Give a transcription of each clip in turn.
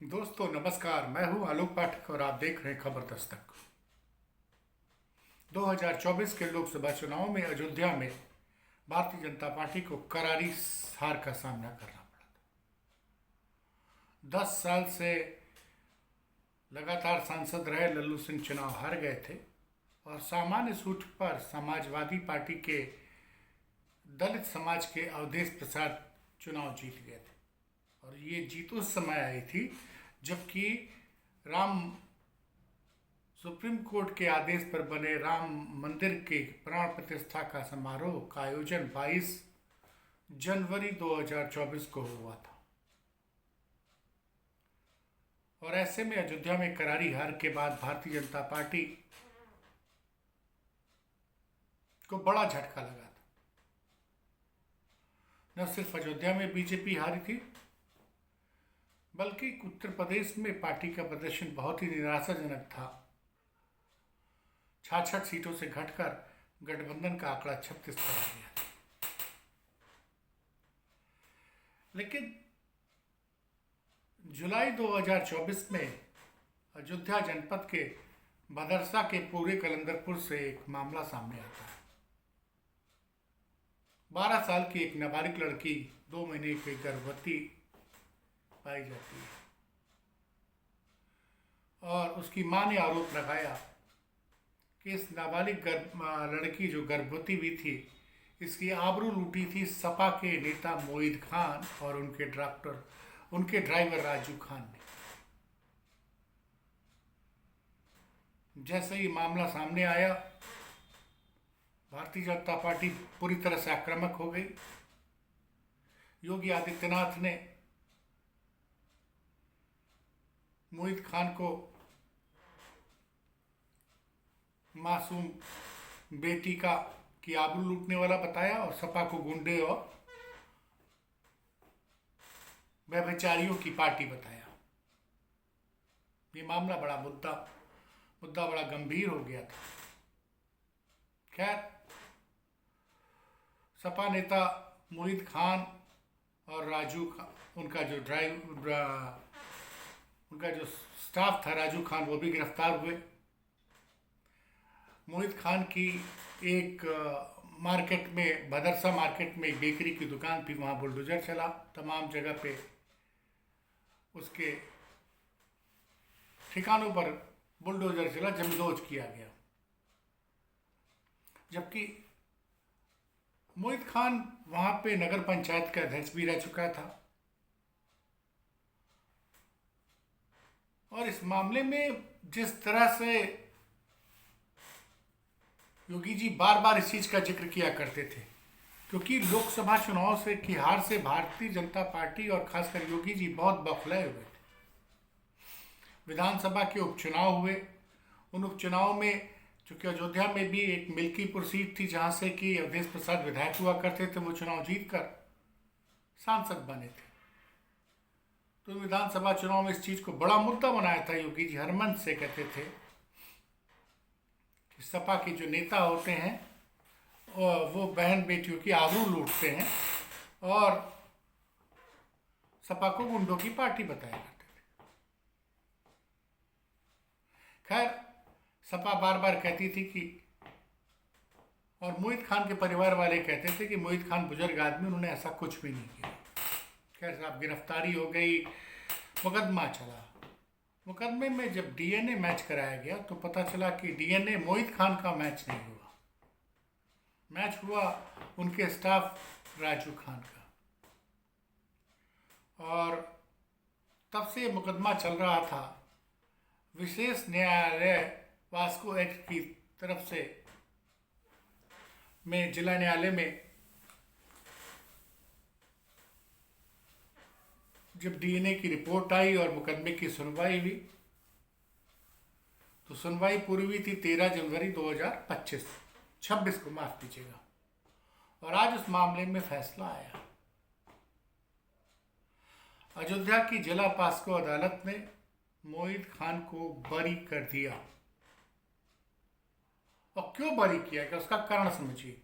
दोस्तों नमस्कार। मैं हूं आलोक पाठक और आप देख रहे हैं खबर दस्तक। 2024 के लोकसभा चुनाव में अयोध्या में भारतीय जनता पार्टी को करारी हार का सामना करना पड़ा। 10 साल से लगातार सांसद रहे लल्लू सिंह चुनाव हार गए थे और सामान्य सूत्र पर समाजवादी पार्टी के दलित समाज के अवधेश प्रसाद चुनाव जीत गए थे। और ये जीत उस समय आई थी जबकि राम सुप्रीम कोर्ट के आदेश पर बने राम मंदिर के प्राण प्रतिष्ठा का समारोह का आयोजन 22 जनवरी 2024 को हुआ था। और ऐसे में अयोध्या में करारी हार के बाद भारतीय जनता पार्टी को बड़ा झटका लगा था। न सिर्फ अयोध्या में बीजेपी हारी थी बल्कि उत्तर प्रदेश में पार्टी का प्रदर्शन बहुत ही निराशाजनक था। 66 सीटों से घटकर गठबंधन का आंकड़ा 36 पर आ गया। लेकिन जुलाई 2024 में अयोध्या जनपद के बदरसा के पूरे कलंदरपुर से एक मामला सामने आता है। 12 साल की एक नाबालिग लड़की 2 महीने की गर्भवती पाई जाती है और उसकी मां ने आरोप लगाया कि इस नाबालिग लड़की जो गर्भवती भी थी, इसकी आबरू लूटी थी सपा के नेता मोहित खान और उनके ड्राइवर राजू खान ने। जैसे ही मामला सामने आया, भारतीय जनता पार्टी पूरी तरह से आक्रामक हो गई। योगी आदित्यनाथ ने मोहित खान को मासूम बेटी की आबरू लूटने वाला बताया और सपा को गुंडे और व्यभिचारियों की पार्टी बताया। ये मामला मुद्दा बड़ा गंभीर हो गया था। खैर, सपा नेता मोहित खान और राजू खान, उनका जो स्टाफ था राजू खान, वो भी गिरफ्तार हुए। मोहित खान की एक मार्केट में, बदरसा मार्केट में एक बेकरी की दुकान थी, वहाँ बुलडोजर चला। तमाम जगह पे उसके ठिकानों पर बुलडोजर चला, जमदोज किया गया। जबकि मोहित खान वहाँ पे नगर पंचायत का अध्यक्ष भी रह चुका था। और इस मामले में जिस तरह से योगी जी बार बार इस चीज का जिक्र किया करते थे, क्योंकि लोकसभा चुनाव से की हार से भारतीय जनता पार्टी और खासकर योगी जी बहुत बौखलाए हुए थे। विधानसभा के उपचुनाव हुए। उन उपचुनाव में, चूंकि अयोध्या में भी एक मिल्कीपुर सीट थी जहां से कि अवधेश प्रसाद विधायक हुआ करते थे, वो चुनाव जीतकर सांसद बने थे। तो विधानसभा चुनाव में इस चीज को बड़ा मुद्दा बनाया था। योगी जी हरमंच से कहते थे कि सपा के जो नेता होते हैं वो बहन बेटियों की आबरू लूटते हैं और सपा को गुंडों की पार्टी बताया करते थे। खैर, सपा बार बार कहती थी कि, और मोहित खान के परिवार वाले कहते थे कि मोहित खान बुजुर्ग आदमी, उन्होंने ऐसा कुछ भी नहीं किया। खैर साहब, गिरफ्तारी हो गई, मुकदमा चला। मुकदमे में जब डीएनए मैच कराया गया तो पता चला कि डीएनए मोहित खान का मैच नहीं हुआ, मैच हुआ उनके स्टाफ राजू खान का। और तब से मुकदमा चल रहा था। विशेष न्यायालय वास्को एक्ट की तरफ से में जिला न्यायालय में जब डीएनए की रिपोर्ट आई और मुकदमे की सुनवाई हुई, तो सुनवाई पूरी हुई थी 13 जनवरी 2026 को, माफ कीजिएगा। और आज उस मामले में फैसला आया। अयोध्या की जिला पास्को अदालत ने मोहित खान को बरी कर दिया। और क्यों बरी किया गया, उसका कारण समझिए।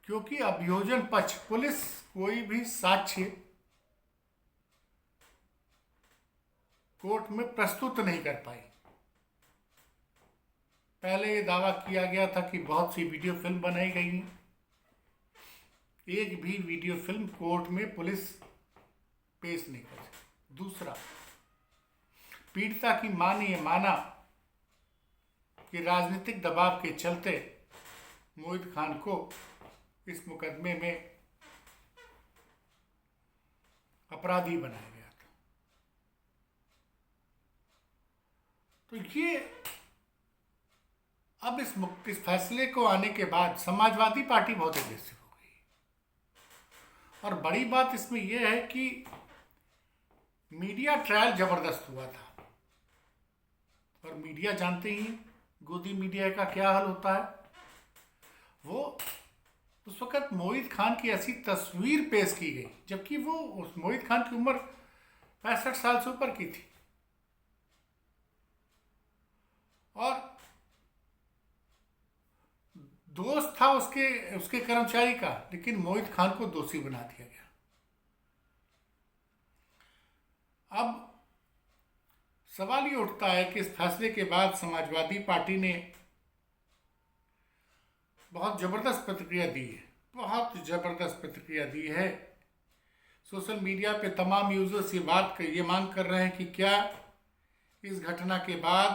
क्योंकि अभियोजन पक्ष, पुलिस कोई भी साक्ष्य कोर्ट में प्रस्तुत नहीं कर पाई। पहले ये दावा किया गया था कि बहुत सी वीडियो फिल्म बनाई गई हैं, एक भी वीडियो फिल्म कोर्ट में पुलिस पेश नहीं कर सकी। दूसरा, पीड़िता की मां ने यह माना कि राजनीतिक दबाव के चलते मोहित खान को इस मुकदमे में अपराधी बनाया गया था। तो ये अब इस फैसले को आने के बाद समाजवादी पार्टी बहुत एग्रेसिव हो गई। और बड़ी बात इसमें यह है कि मीडिया ट्रायल जबरदस्त हुआ था, और मीडिया जानते ही गोदी मीडिया का क्या हाल होता है। वो उस वक्त मोहित खान की ऐसी तस्वीर पेश की गई, जबकि वो उस मोहित खान की उम्र 65 साल से ऊपर की थी, और दोस्त था उसके कर्मचारी का, लेकिन मोहित खान को दोषी बना दिया गया। अब सवाल ये उठता है कि इस फैसले के बाद समाजवादी पार्टी ने बहुत जबरदस्त प्रतिक्रिया दी है, बहुत जबरदस्त प्रतिक्रिया दी है। सोशल मीडिया पे तमाम यूजर्स ये मांग कर रहे हैं कि क्या इस घटना के बाद,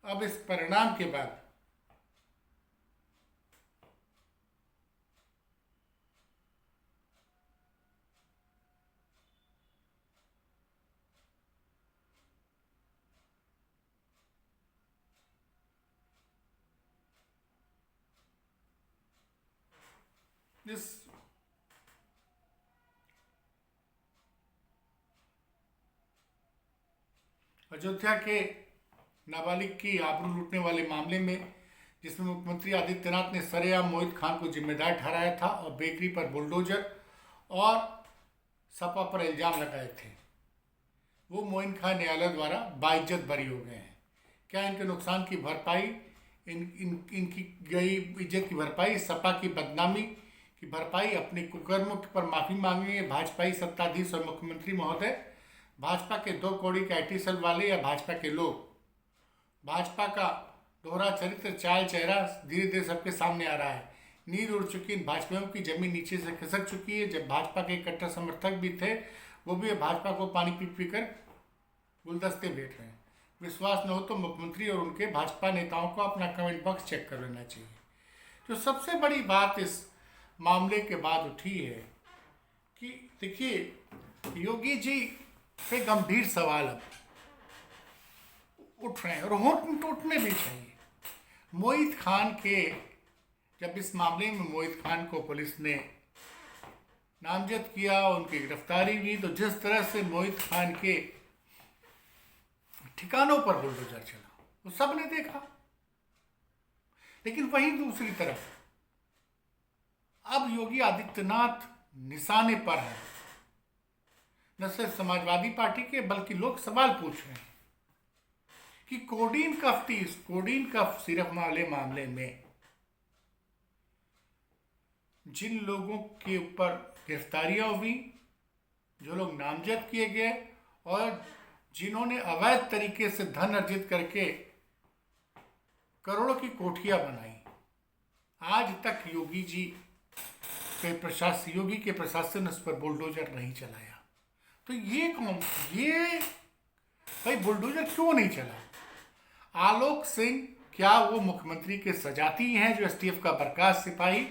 अब इस परिणाम के बाद इस अयोध्या के नाबालिग की आबरू लूटने वाले मामले में, जिसमें मुख्यमंत्री आदित्यनाथ ने सरेआम मोहित खान को जिम्मेदार ठहराया था और बेकरी पर बुलडोजर और सपा पर इल्जाम लगाए थे, वो मोहित खान न्यायालय द्वारा बाइज्जत बरी हो गए हैं। क्या इनके नुकसान की भरपाई, इनकी गई इज्जत की भरपाई, सपा की बदनामी की भरपाई, अपने कुकर्मों पर माफी मांगेंगे भाजपाई सत्ताधीश और मुख्यमंत्री महोदय? भाजपा के 2 कौड़ी के IT सेल वाले या भाजपा के लोग? भाजपा का दोहरा चरित्र, चाल चेहरा धीरे धीरे सबके सामने आ रहा है। नींद उड़ चुकी इन भाजपाइयों की जमीन नीचे से खिसक चुकी है। जब भाजपा के कट्टर समर्थक भी थे, वो भी भाजपा को पानी पी पी कर गुलदस्ते भेज रहे हैं। विश्वास न हो तो मुख्यमंत्री और उनके भाजपा नेताओं को अपना कमेंट बॉक्स चेक कर लेना चाहिए। जो सबसे बड़ी बात इस मामले के बाद उठी है कि देखिए, योगी जी पे गंभीर सवाल अब उठ रहे हैं, और उठने भी चाहिए। मोहित खान के, जब इस मामले में मोहित खान को पुलिस ने नामजद किया, उनकी गिरफ्तारी हुई, तो जिस तरह से मोहित खान के ठिकानों पर बुलडोजर चला, वो सब ने देखा। लेकिन वहीं दूसरी तरफ अब योगी आदित्यनाथ निशाने पर है, न सिर्फ समाजवादी पार्टी के, बल्कि लोग सवाल पूछ रहे हैं कि कोडीन कफ सिरफ वाले मामले में जिन लोगों के ऊपर गिरफ्तारियां हुई, जो लोग नामजद किए गए और जिन्होंने अवैध तरीके से धन अर्जित करके करोड़ों की कोठियां बनाई, आज तक योगी के प्रशासन ने उस पर बुलडोजर नहीं चलाया। तो ये भाई बुलडोजर क्यों नहीं चला? आलोक सिंह क्या वो मुख्यमंत्री के सजाती हैं, जो STF का बर्खास्त सिपाही,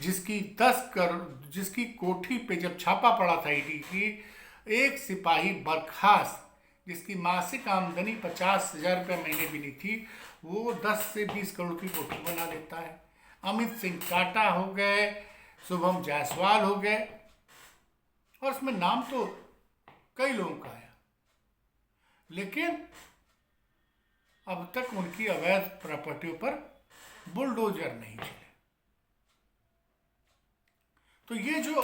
जिसकी कोठी पे जब छापा पड़ा था ED की, एक सिपाही बर्खास्त, जिसकी मासिक आमदनी 50,000 रुपये महीने भी नहीं थी, वो 10 से 20 करोड़ की कोठी बना लेता है। अमित सिंह टाटा हो गए, शुभम जायसवाल हो गए, और उसमें नाम तो कई लोगों का आया, लेकिन अब तक उनकी अवैध प्रॉपर्टियों पर बुलडोजर नहीं चले। तो ये जो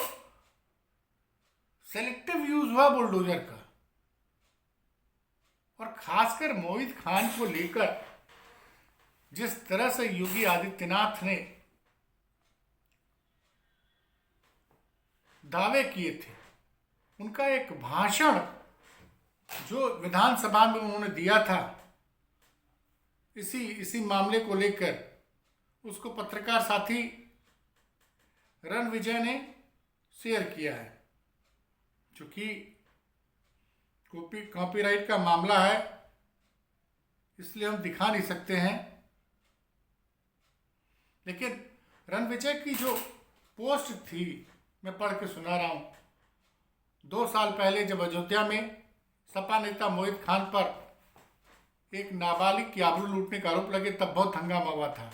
सेलेक्टिव यूज हुआ बुलडोजर का, और खासकर मोहित खान को लेकर जिस तरह से योगी आदित्यनाथ ने दावे किए थे, उनका एक भाषण जो विधानसभा में उन्होंने दिया था इसी मामले को लेकर, उसको पत्रकार साथी रणविजय ने शेयर किया है। चूंकि कॉपीराइट का मामला है, इसलिए हम दिखा नहीं सकते हैं, लेकिन रणविजय की जो पोस्ट थी मैं पढ़ के सुना रहा हूं। 2 साल पहले जब अयोध्या में सपा नेता मोहित खान पर एक नाबालिग की आबरू लूटने का आरोप लगे, तब बहुत हंगामा हुआ था।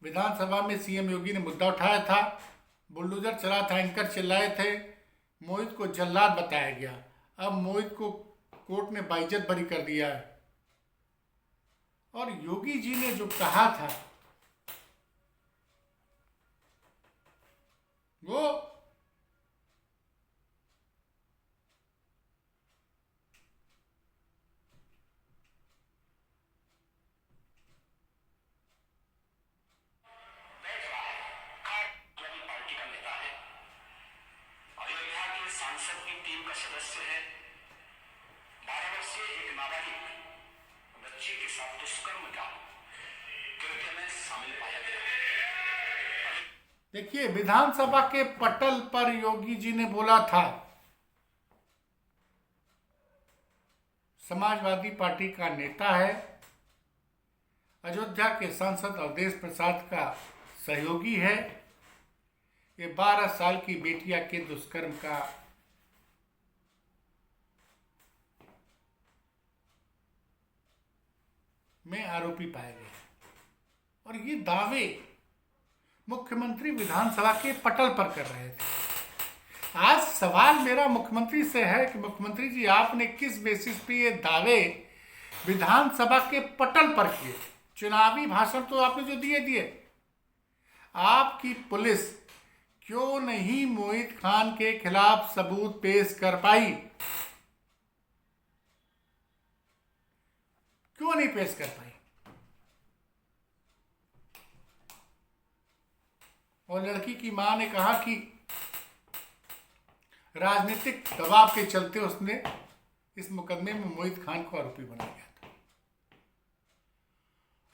विधानसभा में सीएम योगी ने मुद्दा उठाया था, बुलडोजर चला था, एंकर चिल्लाए थे, मोहित को जल्लाद बताया गया। अब मोहित को कोर्ट ने बाइज्जत बरी कर दिया है। और योगी जी ने जो कहा था वो सांसद की टीम का सदस्य है। 12 वर्षीय एक नाबालिग बच्ची के साथ दुष्कर्म का कृत्य में शामिल पाया गया। देखिए, विधानसभा के पटल पर योगी जी ने बोला था, समाजवादी पार्टी का नेता है, अयोध्या के सांसद अवधेश प्रसाद का सहयोगी है, ये 12 साल की बेटिया के दुष्कर्म का में आरोपी पाया गया। और ये दावे मुख्यमंत्री विधानसभा के पटल पर कर रहे थे। आज सवाल मेरा मुख्यमंत्री से है कि मुख्यमंत्री जी, आपने किस बेसिस पे ये दावे विधानसभा के पटल पर किए? चुनावी भाषण तो आपने जो दिए, आपकी पुलिस क्यों नहीं मोहित खान के खिलाफ सबूत पेश कर पाई? क्यों नहीं पेश कर पाई? और लड़की की मां ने कहा कि राजनीतिक दबाव के चलते उसने इस मुकदमे में मोहित खान को आरोपी बनाया गया था।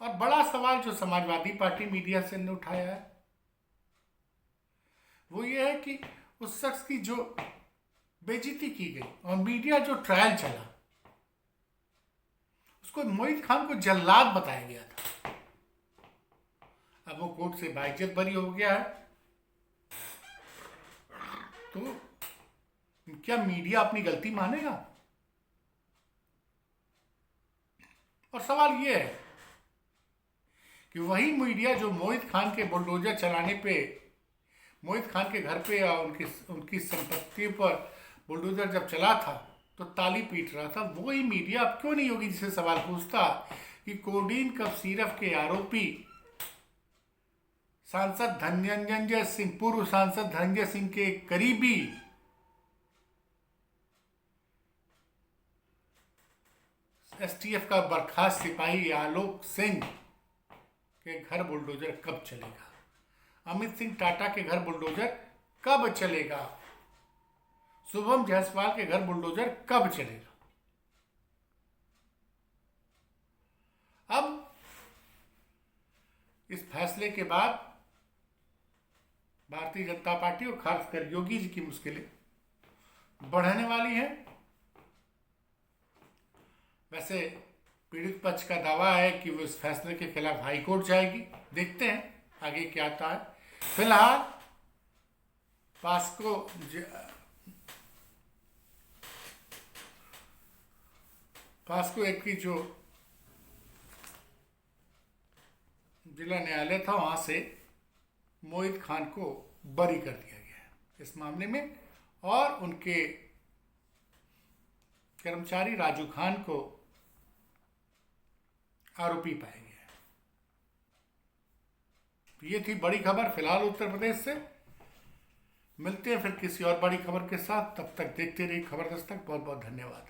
और बड़ा सवाल जो समाजवादी पार्टी मीडिया से ने उठाया है वो ये है कि उस शख्स की जो बेइज्जती की गई और मीडिया जो ट्रायल चला, उसको मोहित खान को जल्लाद बताया गया था। अब वो कोर्ट से बाइज्जत बरी हो गया है, तो क्या मीडिया अपनी गलती मानेगा? और सवाल ये है कि वही मीडिया जो मोहित खान के बुलडोजर चलाने पे, मोहित खान के घर पे या उनकी संपत्ति पर बुलडोजर जब चला था तो ताली पीट रहा था, वही मीडिया अब क्यों नहीं योगी जी से सवाल पूछता कि कोडीन कफ सिरप के आरोपी सांसद धनंजय सिंह, पूर्व सांसद धनंजय सिंह के करीबी एसटीएफ का बर्खास्त सिपाही आलोक सिंह के घर बुलडोजर कब चलेगा? अमित सिंह टाटा के घर बुलडोजर कब चलेगा? शुभम जायसवाल के घर बुलडोजर कब चलेगा? अब इस फैसले के बाद भारतीय जनता पार्टी और खासकर योगी जी की मुश्किलें बढ़ने वाली हैं। वैसे पीड़ित पक्ष का दावा है कि वो इस फैसले के खिलाफ हाईकोर्ट जाएगी। देखते हैं आगे क्या आता है। फिलहाल पास्को एक की जो जिला न्यायालय था, वहां से मोहित खान को बरी कर दिया गया है इस मामले में, और उनके कर्मचारी राजू खान को आरोपी पाया गया है। ये थी बड़ी खबर फिलहाल उत्तर प्रदेश से। मिलते हैं फिर किसी और बड़ी खबर के साथ, तब तक देखते रहिए खबर दस्तक। बहुत बहुत धन्यवाद।